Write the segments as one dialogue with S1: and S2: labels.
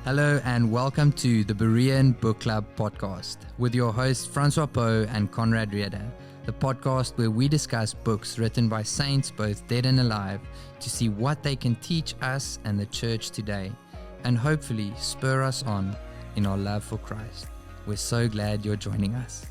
S1: Hello and welcome to the Berean Bookclub podcast with your hosts Francois Poe and Conrad Rieder, the podcast where we discuss books written by saints both dead and alive to see what they can teach us and the church today and hopefully spur us on in our love for Christ. We're so glad you're joining us.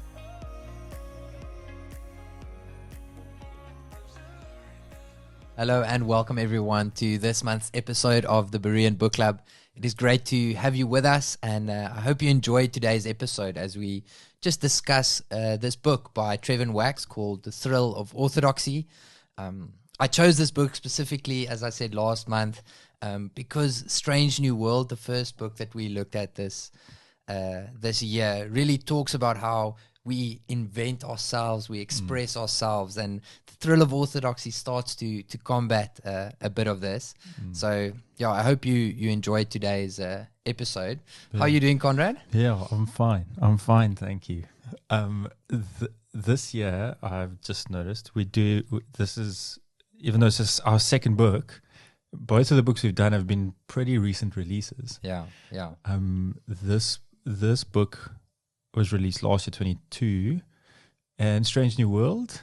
S1: Hello and welcome everyone to this month's episode of the Berean Bookclub. It is great to have you with us, and I hope you enjoyed today's episode as we just discuss this book by Trevin Wax called The Thrill of Orthodoxy. I chose this book specifically, as I said last month, because Strange New World, the first book that we looked at this year, really talks about how we invent ourselves, we express ourselves, and the Thrill of Orthodoxy starts to combat a bit of this. So, yeah, I hope you enjoyed today's episode. Yeah. How are you doing, Conrad?
S2: Yeah, I'm fine, thank you. This year, I've just noticed this is, even though this is our second book, both of the books we've done have been pretty recent releases.
S1: Yeah.
S2: This book was released last year, 22, and Strange New World,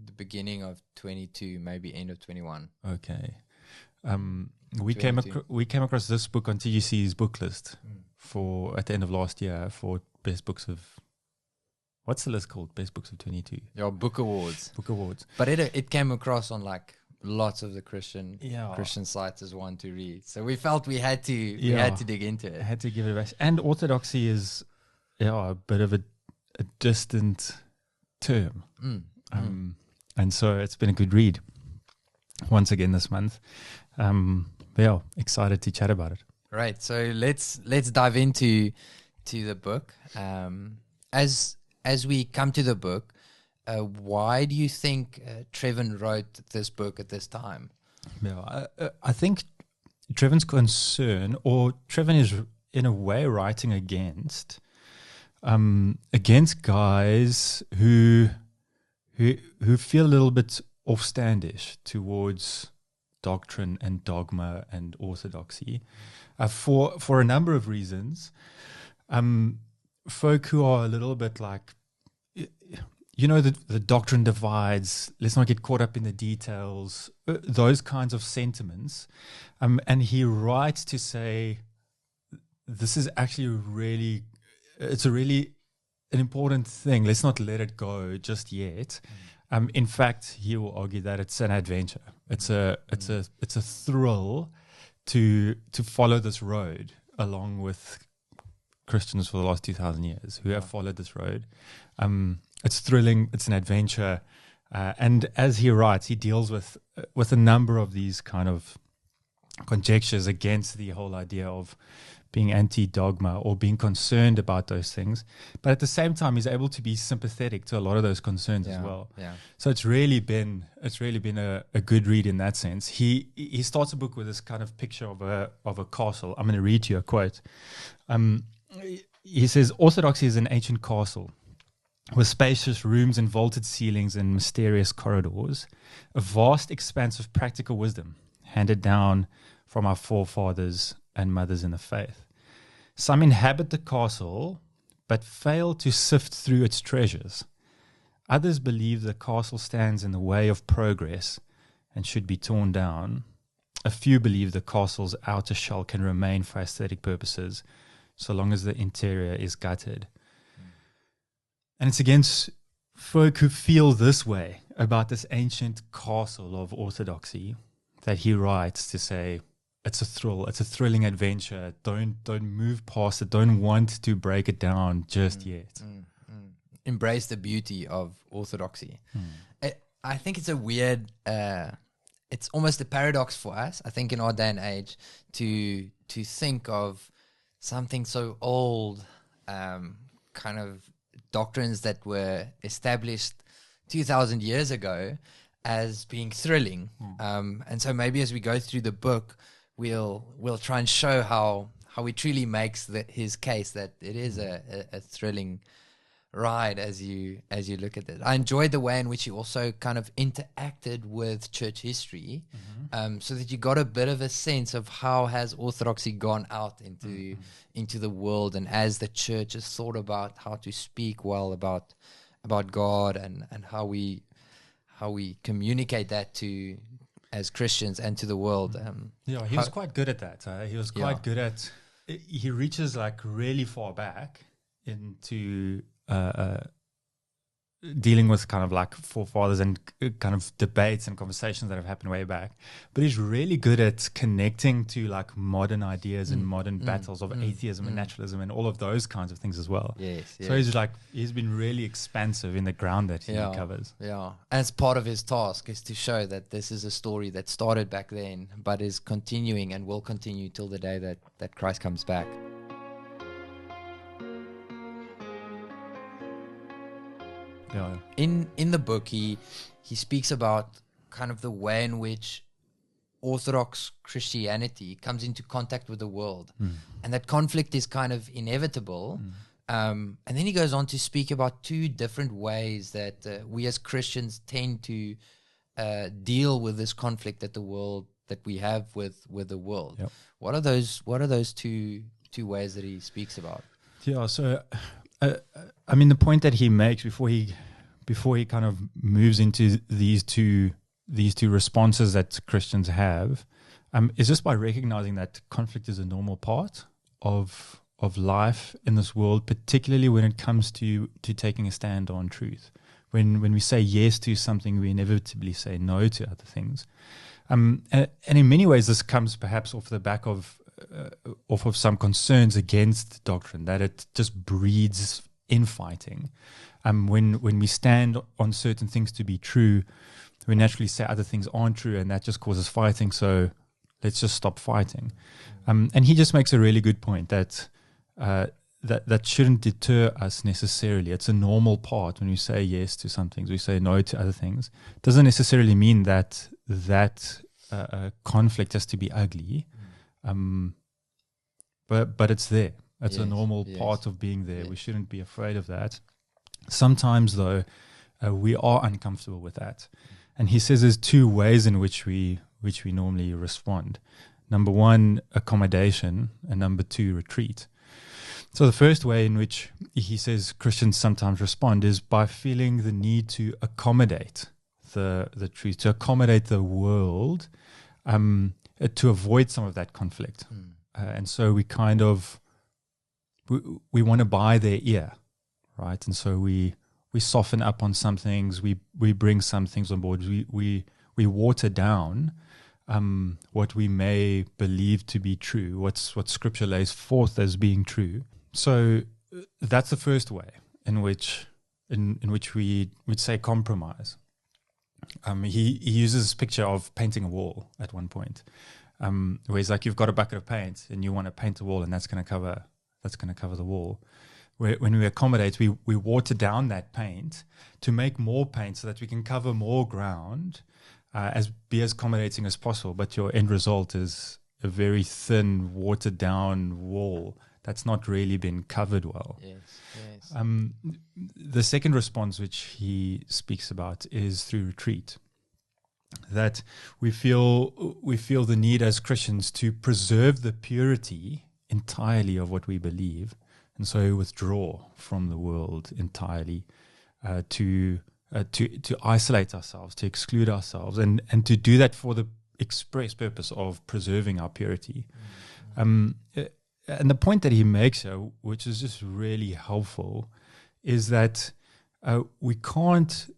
S1: the beginning of 22, maybe end of 21.
S2: Okay. We came across this book on TGC's book list at the end of last year for best books of, what's the list called? Best books of 22.
S1: Yeah, Book Awards.
S2: Book Awards.
S1: But it came across on like lots of the Christian sites as one to read. So we felt we had to dig into it.
S2: I had to give it a rest. And orthodoxy is a bit of a distant term. And so it's been a good read once again this month. Excited to chat about it.
S1: Right. So let's dive into the book. As we come to the book, why do you think Trevin wrote this book at this time?
S2: Yeah, I think Trevin's concern, or Trevin is in a way writing against guys who feel a little bit offstandish towards doctrine and dogma and orthodoxy, for a number of reasons. Folk who are a little bit like, the doctrine divides, let's not get caught up in the details, those kinds of sentiments. And he writes to say, this is actually it's an important thing. Let's not let it go just yet. In fact, he will argue that it's an adventure. It's a thrill to follow this road along with Christians for the last 2,000 years who have followed this road. It's thrilling. It's an adventure. And as he writes, he deals with a number of these kind of conjectures against the whole idea of being anti-dogma or being concerned about those things. But at the same time, he's able to be sympathetic to a lot of those concerns as well. Yeah. So it's really been a good read in that sense. He starts a book with this kind of picture of a castle. I'm going to read you a quote. He says, "Orthodoxy is an ancient castle with spacious rooms and vaulted ceilings and mysterious corridors, a vast expanse of practical wisdom handed down from our forefathers and mothers in the faith. Some inhabit the castle, but fail to sift through its treasures. Others believe the castle stands in the way of progress and should be torn down. A few believe the castle's outer shell can remain for aesthetic purposes, so long as the interior is gutted." And it's against folk who feel this way about this ancient castle of orthodoxy that he writes to say, it's a thrill, it's a thrilling adventure. Don't move past it. Don't want to break it down just yet.
S1: Embrace the beauty of orthodoxy. I think it's a weird, it's almost a paradox for us, I think, in our day and age, to think of something so old, kind of doctrines that were established 2,000 years ago as being thrilling. And so maybe as we go through the book, we'll try and show how he truly makes his case that it is a thrilling right as you look at it. I enjoyed the way in which you also kind of interacted with church history, so that you got a bit of a sense of how has orthodoxy gone out into the world, and as the church has thought about how to speak well about God, and how we communicate that to as Christians and to the world.
S2: Yeah, he was quite good at that. He was quite good at. He reaches like really far back into dealing with kind of like forefathers and kind of debates and conversations that have happened way back. But he's really good at connecting to like modern ideas and modern battles of atheism and naturalism and all of those kinds of things as well.
S1: Yes.
S2: So he's been really expansive in the ground that he covers.
S1: Yeah. As part of his task is to show that this is a story that started back then, but is continuing and will continue till the day that Christ comes back.
S2: Yeah.
S1: In the book, he speaks about kind of the way in which Orthodox Christianity comes into contact with the world, and that conflict is kind of inevitable. And then he goes on to speak about two different ways that we as Christians tend to deal with this conflict that we have with the world.
S2: Yep.
S1: What are those two ways that he speaks about?
S2: Yeah. So, I mean, the point that he makes before he kind of moves into these two responses that Christians have, is just by recognizing that conflict is a normal part of life in this world, particularly when it comes to taking a stand on truth. When we say yes to something, we inevitably say no to other things. And in many ways, this comes perhaps off the back of some concerns against doctrine, that it just breeds infighting. When we stand on certain things to be true, we naturally say other things aren't true, and that just causes fighting. So let's just stop fighting. And he just makes a really good point that that shouldn't deter us necessarily. It's a normal part when we say yes to some things, we say no to other things. Doesn't necessarily mean that conflict has to be ugly. But it's there. It's a normal part of being there. We shouldn't be afraid of that. Sometimes, though, we are uncomfortable with that. And he says there's two ways in which we normally respond. Number one, accommodation, and number two, retreat. So the first way in which he says Christians sometimes respond is by feeling the need to accommodate the truth, to accommodate the world, to avoid some of that conflict. And so we kind of, we want to buy their ear, right? And so we soften up on some things, we bring some things on board, we water down what we may believe to be true, what Scripture lays forth as being true. So that's the first way in which we would say compromise. He uses this picture of painting a wall at one point, where he's like, you've got a bucket of paint and you want to paint a wall, and that's going to cover the wall. When we accommodate, we water down that paint to make more paint so that we can cover more ground, be as accommodating as possible. But your end result is a very thin, watered down wall that's not really been covered well.
S1: Yes.
S2: The second response, which he speaks about, is through retreat. That we feel the need as Christians to preserve the purity entirely of what we believe, and so withdraw from the world entirely, to isolate ourselves, to exclude ourselves, and to do that for the express purpose of preserving our purity. And the point that he makes here, which is just really helpful, is that we can't,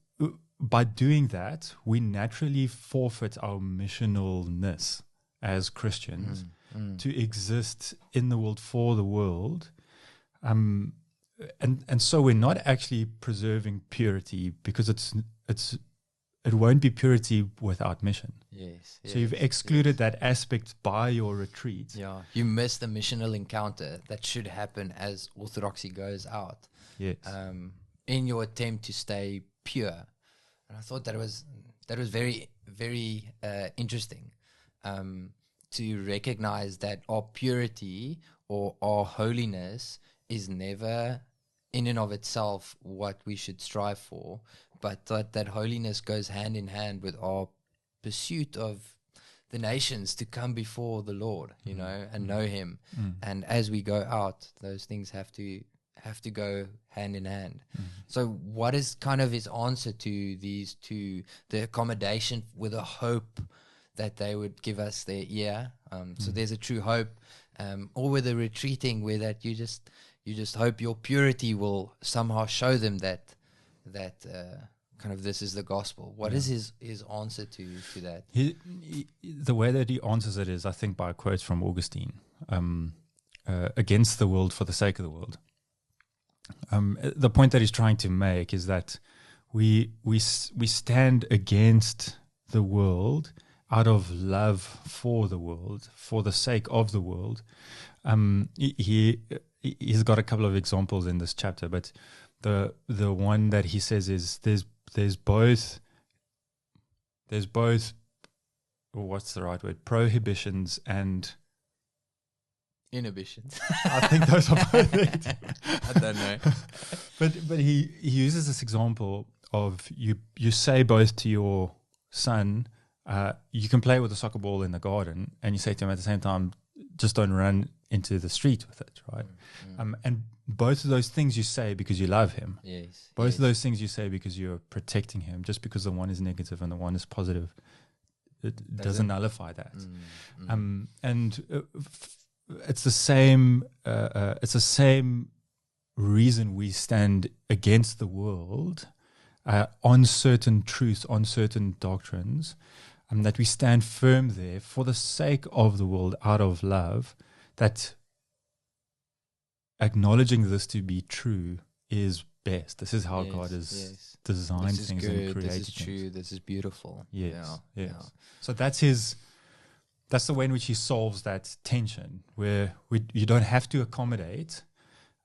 S2: by doing that, we naturally forfeit our missionalness as Christians to exist in the world for the world. And so we're not actually preserving purity, because it won't be purity without mission.
S1: Yes.
S2: So you've excluded that aspect by your retreat.
S1: Yeah, you miss the missional encounter that should happen as orthodoxy goes out.
S2: Yes.
S1: In your attempt to stay pure, and I thought that was very, very interesting, to recognize that our purity or our holiness is never in and of itself what we should strive for, but that holiness goes hand in hand with our pursuit of the nations to come before the Lord, you know, and know Him. And as we go out, those things have to go hand in hand. So what is kind of his answer to these two, the accommodation with a hope that they would give us their ear? So there's a true hope, or with the retreating, where that you just hope your purity will somehow show them that kind of this is the gospel. What is his answer to that?
S2: The way that he answers it is, I think, by a quote from Augustine, against the world for the sake of the world. The point that he's trying to make is that we stand against the world out of love for the world, for the sake of the world. He's got a couple of examples in this chapter, but the one that he says is there's both, or what's the right word, prohibitions and
S1: inhibitions.
S2: I think those are both it.
S1: I don't know.
S2: But he uses this example of you say both to your son, you can play with a soccer ball in the garden, and you say to him at the same time, just don't run into the street with it, right? And both of those things you say because you love him.
S1: Yes.
S2: Both of those things you say because you're protecting him. Just because the one is negative and the one is positive, it doesn't nullify that. And it's the same. It's the same reason we stand against the world on certain truths, on certain doctrines, that we stand firm there for the sake of the world, out of love. That acknowledging this to be true is best. This is how God has designed things and created
S1: things. This is true. This is beautiful.
S2: Yes. So that's the way in which he solves that tension, where you don't have to accommodate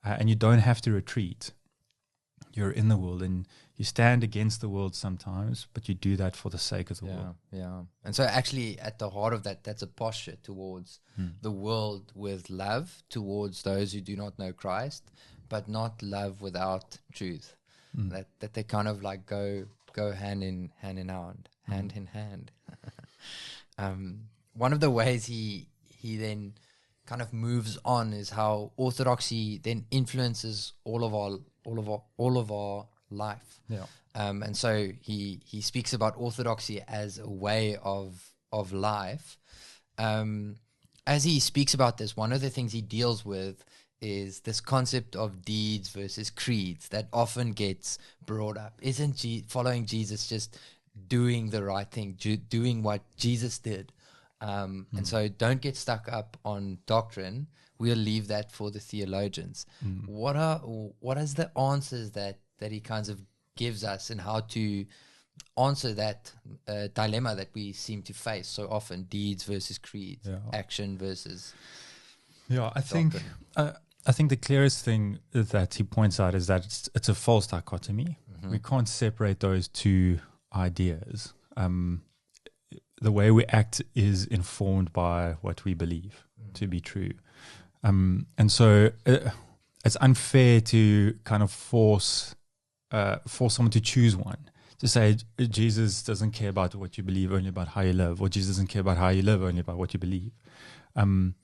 S2: and you don't have to retreat. You're in the world and you stand against the world sometimes, but you do that for the sake of the world.
S1: Yeah. And so actually at the heart of that, that's a posture towards the world with love towards those who do not know Christ, but not love without truth. That they kind of like go hand in hand. One of the ways he then kind of moves on is how orthodoxy then influences all of our life. And so he speaks about orthodoxy as a way of life. As he speaks about this, one of the things he deals with is this concept of deeds versus creeds that often gets brought up. Isn't following Jesus just doing the right thing, doing what Jesus did? And so don't get stuck up on doctrine. We'll leave that for the theologians. What is the answers that he kind of gives us, and how to answer that dilemma that we seem to face so often: deeds versus creeds, action versus
S2: I think the clearest thing that he points out is that it's a false dichotomy. We can't separate those two ideas. The way we act is informed by what we believe to be true. And so it's unfair to kind of force someone to choose one. To say Jesus doesn't care about what you believe, only about how you live, or Jesus doesn't care about how you live, only about what you believe. In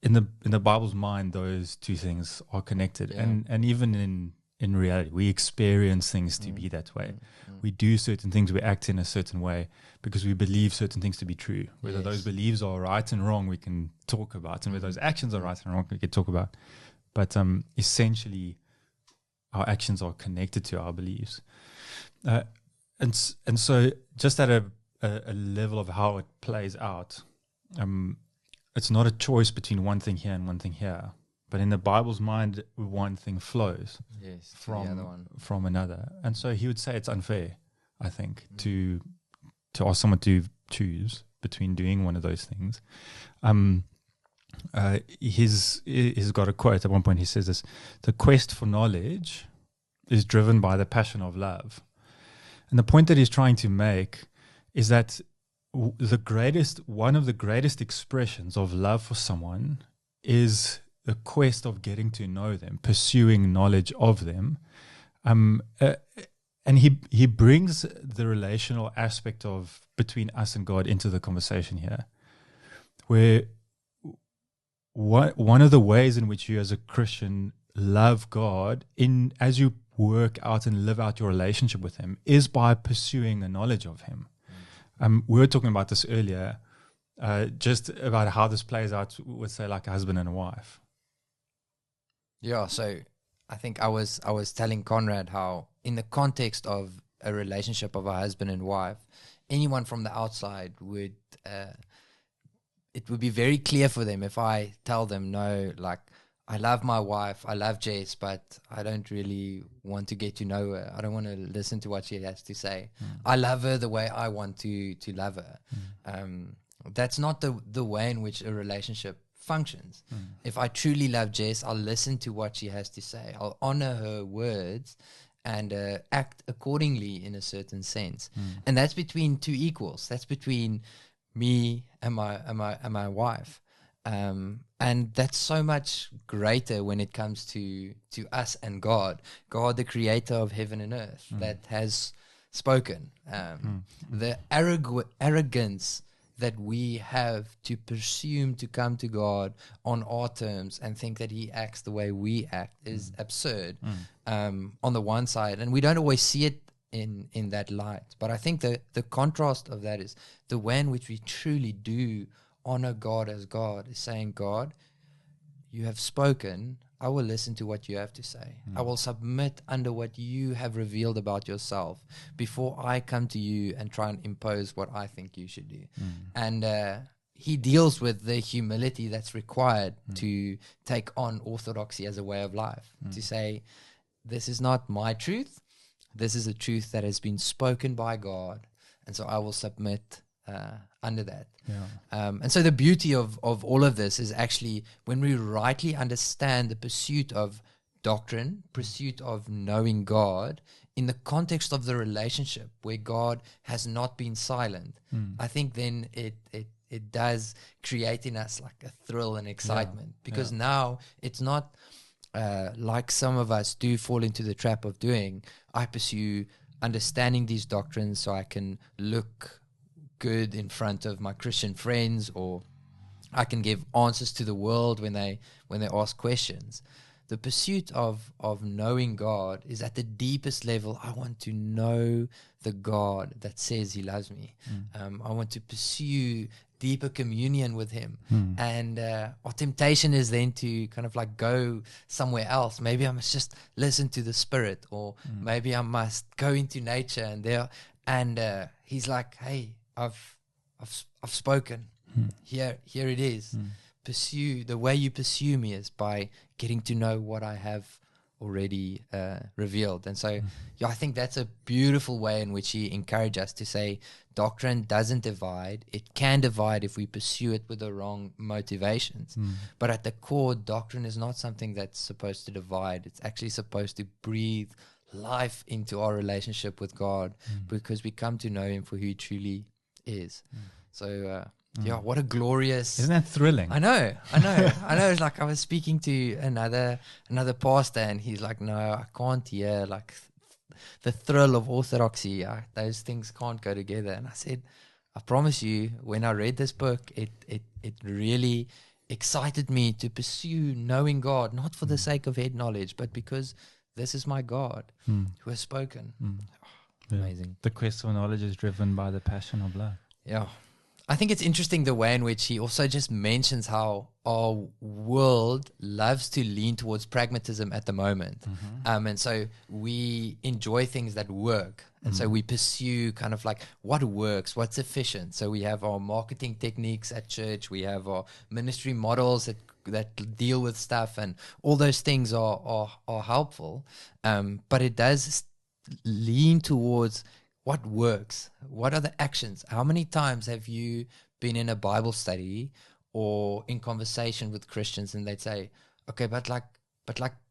S2: the Bible's mind, those two things are connected, and even in reality, we experience things to be that way. We do certain things, we act in a certain way because we believe certain things to be true. Whether those beliefs are right and wrong, we can talk about, and whether those actions are right and wrong, we can talk about. But essentially, our actions are connected to our beliefs, and so just at a level of how it plays out, it's not a choice between one thing here and one thing here. But in the Bible's mind, one thing flows from another. And so he would say it's unfair, I think, to ask someone to choose between doing one of those things. He's got a quote at one point. He says this: "The quest for knowledge is driven by the passion of love." And the point that he's trying to make is that one of the greatest expressions of love for someone is the quest of getting to know them, pursuing knowledge of them. And he brings the relational aspect of between us and God into the conversation here, where one of the ways in which you as a Christian love God as you work out and live out your relationship with him is by pursuing a knowledge of him. We were talking about this earlier, just about how this plays out with, say, like a husband and a wife.
S1: Yeah, so I think I was telling Conrad how in the context of a relationship of a husband and wife, anyone from the outside would it would be very clear for them if I tell them, no, like, I love my wife, I love Jess, but I don't really want to get to know her. I don't want to listen to what she has to say. I love her the way I want to love her. That's not the way in which a relationship functions. If I truly love Jess, I'll listen to what she has to say. I'll honor her words and act accordingly in a certain sense. And that's between two equals. That's between me and my wife. And that's so much greater when it comes to us and God, the creator of heaven and earth, that has spoken. The arrogance that we have to presume to come to God on our terms and think that he acts the way we act is absurd on the one side. And we don't always see it in that light. But I think the contrast of that is the way in which we truly do honor God as God is saying, God, you have spoken. I will listen to what you have to say. I will submit under what you have revealed about yourself before I come to you and try and impose what I think you should do. And he deals with the humility that's required to take on orthodoxy as a way of life, to say, this is not my truth. This is a truth that has been spoken by God. And so I will submit under that. And so the beauty of all of this is actually when we rightly understand the pursuit of doctrine, pursuit of knowing God in the context of the relationship where God has not been silent, I think then it does create in us like a thrill and excitement, because now it's not like some of us do fall into the trap of doing. I pursue understanding these doctrines so I can look good in front of my Christian friends, or I can give answers to the world when they ask questions. The pursuit of knowing God is at the deepest level. I want to know the God that says he loves me. I want to pursue deeper communion with him. And our temptation is then to kind of like go somewhere else. Maybe I must just listen to the Spirit, or maybe I must go into nature and he's like, hey, I've spoken. Here it is. Pursue the way you pursue me is by getting to know what I have already revealed. And so I think that's a beautiful way in which he encourages us to say doctrine doesn't divide. It can divide if we pursue it with the wrong motivations. But at the core, doctrine is not something that's supposed to divide. It's actually supposed to breathe life into our relationship with God, because we come to know him for who he truly is. So what a glorious...
S2: Isn't that thrilling?
S1: I know. It's like I was speaking to another pastor, and he's like, no, I can't hear like the thrill of orthodoxy. Those things can't go together. And I said, I promise you, when I read this book, it really excited me to pursue knowing God, not for the sake of head knowledge, but because this is my God who has spoken. Amazing.
S2: The quest for knowledge is driven by the passion of love.
S1: Yeah. I think it's interesting the way in which he also just mentions how our world loves to lean towards pragmatism at the moment. And so we enjoy things that work. And so we pursue kind of like what works, what's efficient. So we have our marketing techniques at church. We have our ministry models that deal with stuff, and all those things are helpful. But it does lean towards what works. What are the actions? How many times have you been in a Bible study or in conversation with Christians, and they'd say, okay, but like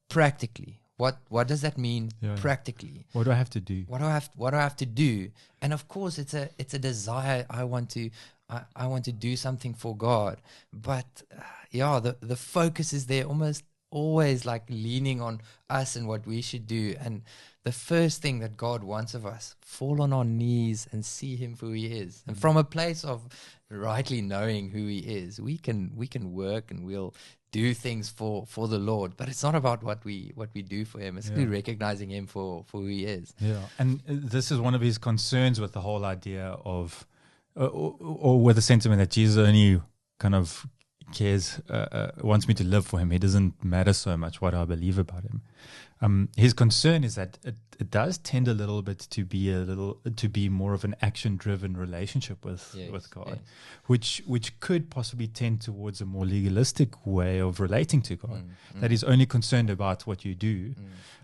S1: practically, what does that mean practically?
S2: What do I have to do?
S1: What do I have to do? And of course, it's a desire. I want to I want to do something for God. But the focus is there almost always like leaning on us and what we should do. And the first thing that God wants of us, fall on our knees and see him for who he is. And from a place of rightly knowing who he is, we can work and we'll do things for the Lord. But it's not about what we do for him. It's really recognizing him for who he is.
S2: Yeah. And this is one of his concerns with the whole idea of, or with the sentiment that Jesus only kind of cares, wants me to live for him. It doesn't matter so much what I believe about him. His concern is that it does tend a little bit to be more of an action-driven relationship with God, which could possibly tend towards a more legalistic way of relating to God, that is only concerned about what you do,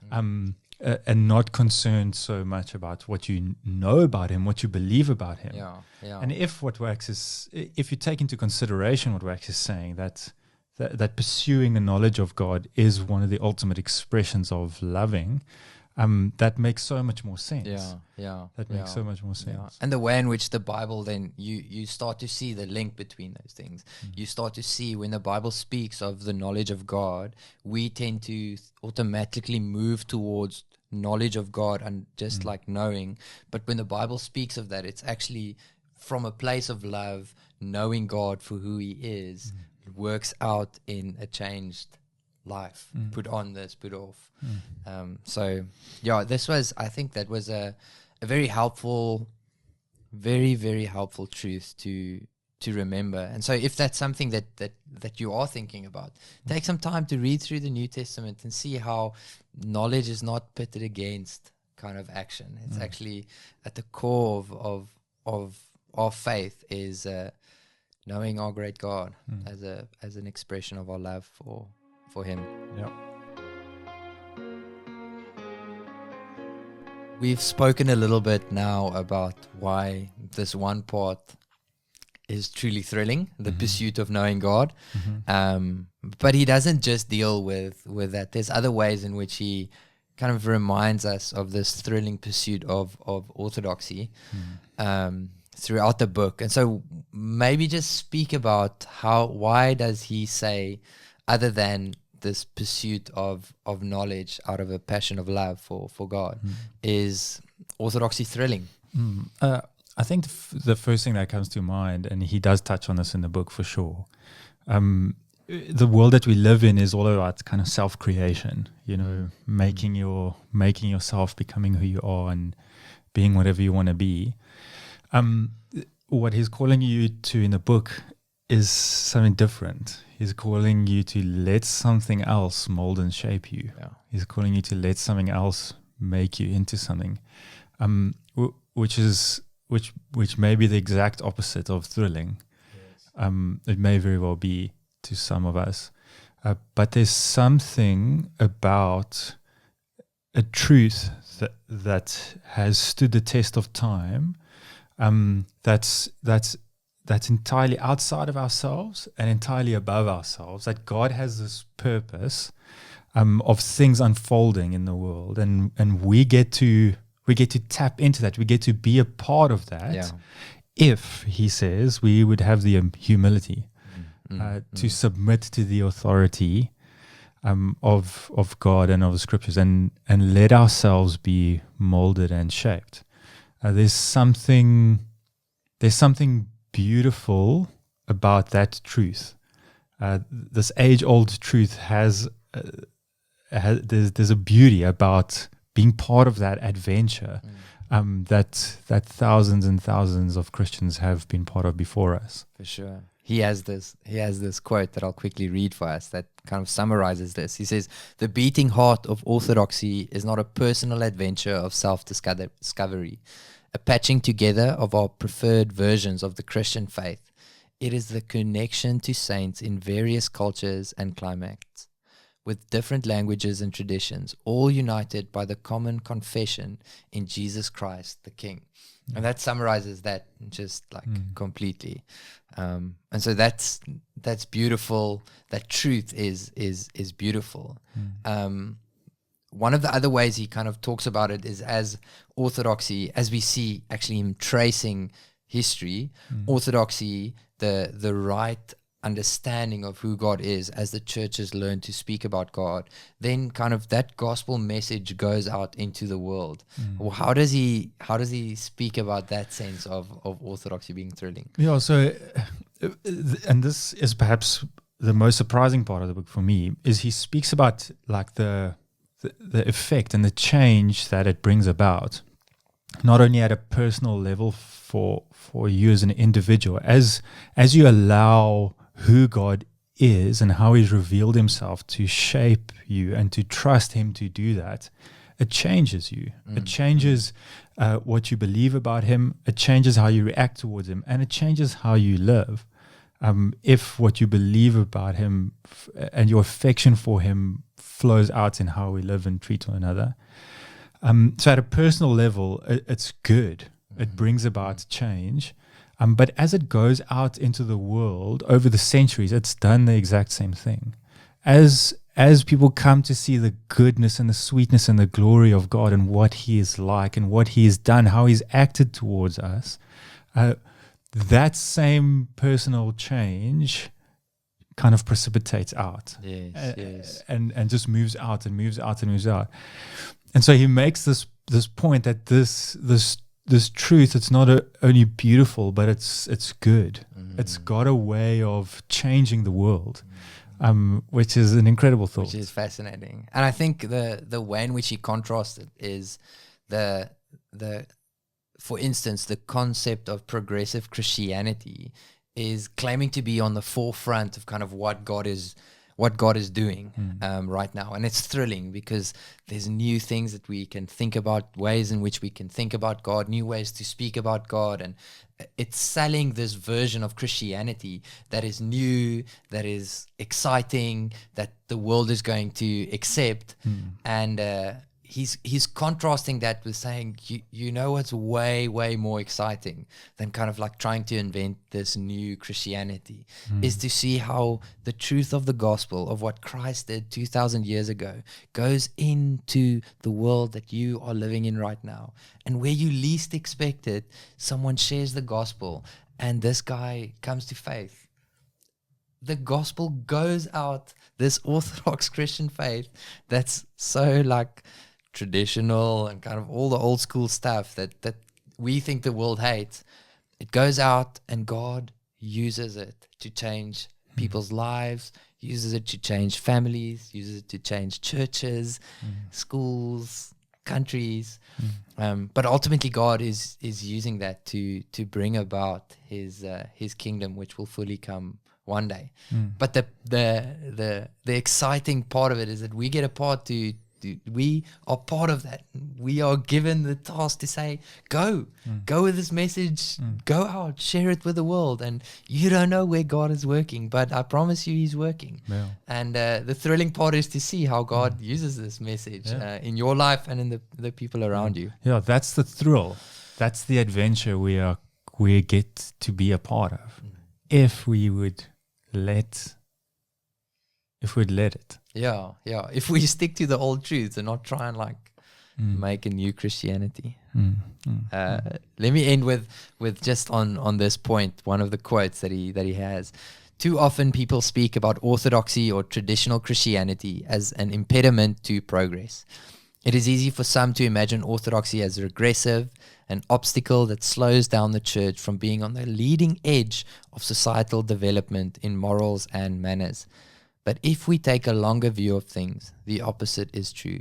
S2: and not concerned so much about what you know about him, what you believe about him. And if you take into consideration what Wax is saying, that pursuing the knowledge of God is one of the ultimate expressions of loving, that makes so much more sense. That makes so much more sense.
S1: And the way in which the Bible, then you start to see the link between those things. You start to see when the Bible speaks of the knowledge of God, we tend to automatically move towards knowledge of God and just like knowing. But when the Bible speaks of that, it's actually from a place of love, knowing God for who he is. It works out in a changed life. Put on this, put off. I think that was a very helpful, very, very helpful truth to remember. And so if that's something that you are thinking about, take some time to read through the New Testament and see how knowledge is not pitted against kind of action. It's actually at the core of our faith is knowing our great God as an expression of our love for him.
S2: Yeah.
S1: We've spoken a little bit now about why this one part is truly thrilling, the pursuit of knowing God. But he doesn't just deal with that. There's other ways in which he kind of reminds us of this thrilling pursuit of orthodoxy throughout the book. And so maybe just speak about why does he say, other than this pursuit of knowledge out of a passion of love for God, is orthodoxy thrilling?
S2: I think the first thing that comes to mind, and he does touch on this in the book for sure, the world that we live in is all about kind of self-creation, making yourself, becoming who you are and being whatever you want to be. What he's calling you to in the book is something different. He's calling you to let something else mold and shape you. He's calling you to let something else make you into something, which may be the exact opposite of thrilling. It may very well be to some of us, but there's something about a truth that has stood the test of time, that's entirely outside of ourselves and entirely above ourselves, that God has this purpose of things unfolding in the world, and we get to tap into that. We get to be a part of that. If, he says, we would have the humility to submit to the authority of God and of the scriptures, and let ourselves be molded and shaped. There's something beautiful about that truth. This age-old truth has there's a beauty about being part of that adventure that thousands and thousands of Christians have been part of before us.
S1: For sure. He has this quote that I'll quickly read for us that kind of summarizes this. He says, "The beating heart of orthodoxy is not a personal adventure of self-discovery, a patching together of our preferred versions of the Christian faith. It is the connection to saints in various cultures and climates, with different languages and traditions, all united by the common confession in Jesus Christ the King." And that summarizes that just like completely. And so that's beautiful. That truth is beautiful. One of the other ways he kind of talks about it is as orthodoxy, as we see actually him tracing history, orthodoxy, the right understanding of who God is as the church has learned to speak about God, then kind of that gospel message goes out into the world. Well, how does he speak about that sense of orthodoxy being thrilling?
S2: Yeah, so and this is perhaps the most surprising part of the book for me, is he speaks about like the effect and the change that it brings about, not only at a personal level for you as an individual, as you allow who God is and how he's revealed himself to shape you and to trust him to do that, it changes you. It changes what you believe about him. It changes how you react towards him, and it changes how you live. If what you believe about him and your affection for him flows out in how we live and treat one another. So at a personal level, it's good. It brings about change. But as it goes out into the world over the centuries, it's done the exact same thing. As people come to see the goodness and the sweetness and the glory of God and what he is like and what he has done, how he's acted towards us, that same personal change kind of precipitates out.
S1: Yes.
S2: And just moves out and moves out and moves out. And so he makes this point that this truth, it's not only beautiful, but it's good. It's got a way of changing the world, which is an incredible thought.
S1: Which is fascinating. And I think the way in which he contrasts it is the for instance, the concept of progressive Christianity is claiming to be on the forefront of kind of what God is doing right now. And it's thrilling because there's new things that we can think about, ways in which we can think about God, new ways to speak about God. And it's selling this version of Christianity that is new, that is exciting, that the world is going to accept. And he's contrasting that with saying, you know what's way, way more exciting than kind of like trying to invent this new Christianity is to see how the truth of the gospel, of what Christ did 2,000 years ago, goes into the world that you are living in right now. And where you least expect it, someone shares the gospel and this guy comes to faith. The gospel goes out, this Orthodox Christian faith that's so like traditional and kind of all the old school stuff that we think the world hates, it goes out and God uses it to change people's lives, uses it to change families, uses it to change churches, schools, countries. But ultimately God is using that to bring about his kingdom, which will fully come one day. But the exciting part of it is that we get a part we are part of that. We are given the task to say, go with this message, go out, share it with the world. And you don't know where God is working, but I promise you he's working.
S2: Yeah.
S1: And the thrilling part is to see how God uses this message in your life and in the people around you.
S2: Yeah, that's the thrill. That's the adventure we get to be a part of. If we would let it.
S1: Yeah. If we stick to the old truths and not try and like make a new Christianity. Let me end with just on this point, one of the quotes that he has. Too often people speak about orthodoxy or traditional Christianity as an impediment to progress. It is easy for some to imagine orthodoxy as regressive, an obstacle that slows down the church from being on the leading edge of societal development in morals and manners. But if we take a longer view of things, the opposite is true.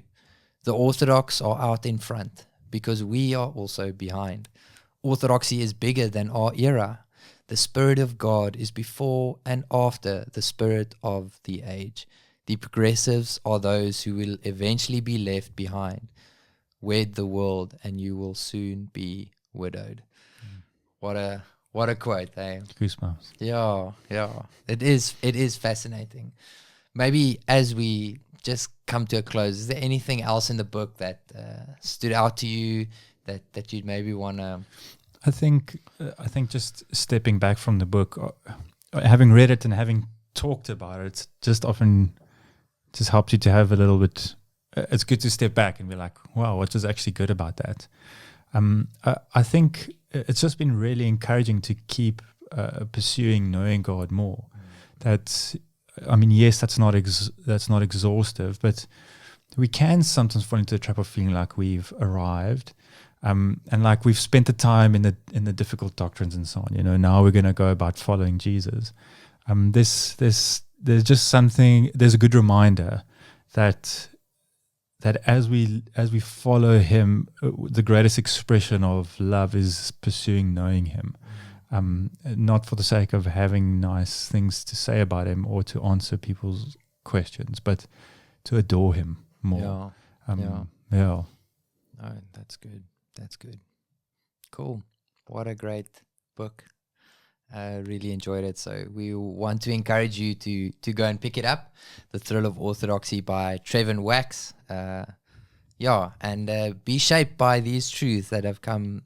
S1: The Orthodox are out in front because we are also behind. Orthodoxy is bigger than our era. The Spirit of God is before and after the spirit of the age. The progressives are those who will eventually be left behind. Wed the world and you will soon be widowed. What a quote, eh?
S2: Goosebumps.
S1: Yeah. It is fascinating. Maybe as we just come to a close, is there anything else in the book that stood out to you that you'd maybe want to?
S2: I think just stepping back from the book, having read it and having talked about it, it's just often just helps you to have a little bit. It's good to step back and be like, wow, what was actually good about that? I think it's just been really encouraging to keep pursuing knowing God more. Yes, that's not exhaustive, but we can sometimes fall into the trap of feeling like we've arrived, and like we've spent the time in the difficult doctrines and so on. Now we're going to go about following Jesus. There's just something. There's a good reminder that as we follow Him, the greatest expression of love is pursuing knowing Him. Not for the sake of having nice things to say about Him or to answer people's questions, but to adore Him more.
S1: Yeah.
S2: Yeah.
S1: Oh, that's good. That's good. Cool. What a great book. I really enjoyed it. So we want to encourage you to go and pick it up. The Thrill of Orthodoxy by Trevin Wax. And be shaped by these truths that have come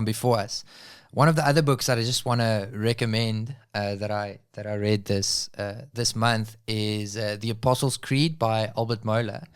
S1: before us. One of the other books that I just want to recommend that I read this month is The Apostles' Creed by Albert Mohler.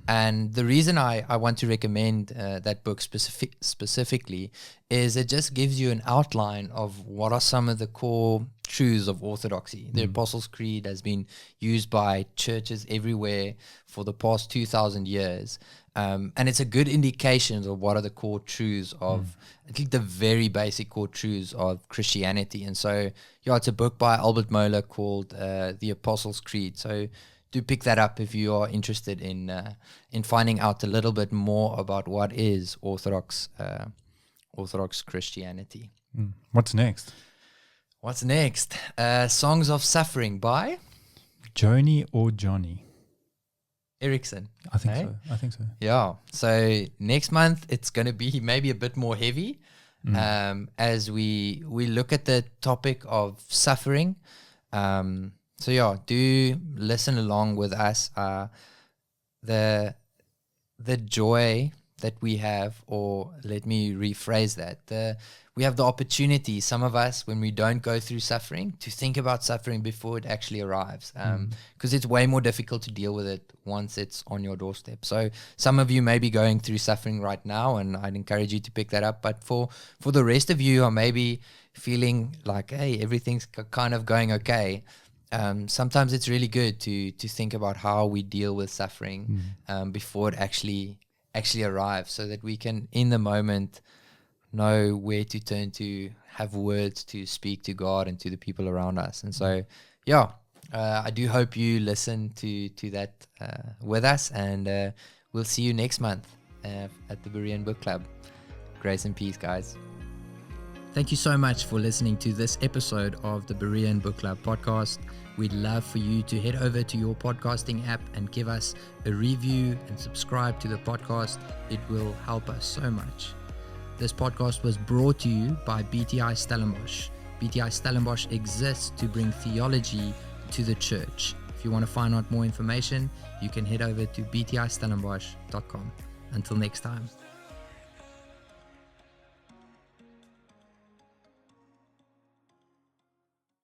S1: And the reason I want to recommend that book specifically is it just gives you an outline of what are some of the core truths of orthodoxy. The Apostles' Creed has been used by churches everywhere for the past 2,000 years. And it's a good indication of what are the core truths of, I think, the very basic core truths of Christianity. And so, it's a book by Albert Mohler called The Apostles' Creed. So do pick that up if you are interested in finding out a little bit more about what is Orthodox Christianity.
S2: What's next?
S1: Songs of Suffering by
S2: Joni or Johnny?
S1: Erickson.
S2: I think so.
S1: Yeah. So next month it's going to be maybe a bit more heavy as we look at the topic of suffering. Do listen along with us. The joy that we have, or let me rephrase that, we have the opportunity, some of us, when we don't go through suffering, to think about suffering before it actually arrives, because it's way more difficult to deal with it once it's on your doorstep. So some of you may be going through suffering right now, and I'd encourage you to pick that up. But for the rest of you who are maybe feeling like, hey, everything's kind of going okay, sometimes it's really good to think about how we deal with suffering before it actually arrives, so that we can, in the moment, know where to turn to, have words to speak to God and to the people around us. And so, I do hope you listen to that with us, and we'll see you next month at the Berean Bookclub. Grace and peace, guys. Thank you so much for listening to this episode of the Berean Bookclub podcast. We'd love for you to head over to your podcasting app and give us a review and subscribe to the podcast. It will help us so much. This podcast was brought to you by BTI Stellenbosch. BTI Stellenbosch exists to bring theology to the church. If you want to find out more information, you can head over to btistellenbosch.com. Until next time.